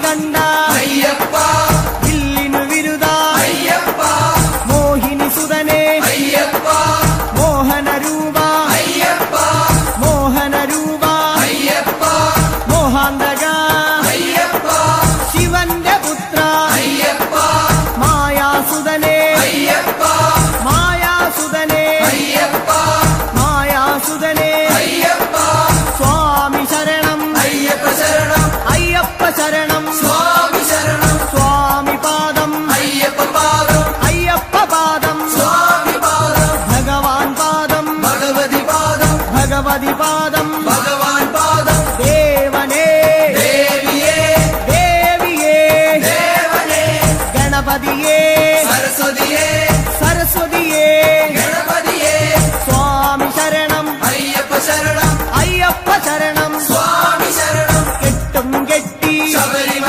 കണ്ട അയ്യപ്പ വില്ലിനു വിരുദ അയ്യപ്പ മോഹിനി സുതനെ അയ്യപ്പ മോഹന രൂപ അയ്യപ്പ മോഹന രൂപ അയ്യപ്പ മോഹാന്തക അയ്യപ്പ ശിവന്റെ പുത്ര അയ്യപ്പ മായാസുതനെ അയ്യപ്പ മായാസുതനെ അയ്യപ്പ മായാസുതനെ അയ്യപ്പ സ്വാമി ശരണം അയ്യപ്പ ശരണം അയ്യപ്പ ശരണം സ്വാമി ശരണം സ്വാമി പാദം അയ്യപ്പ പാദം അയ്യപ്പ പാദം സ്വാമി പാദം ഭഗവാൻ പാദം ഭഗവതി പാദം ഭഗവതി പാദം ഭഗവാൻ പാദം ദേവനേ ദേവിയേ ദേവിയേ ദേവനേ ഗണപതിയേ സരസ്വതിയേ സരസ്വതിയേ ഗണപതിയേ സ്വാമി ശരണം അയ്യപ്പ ശരണം അയ്യപ്പ ശരണം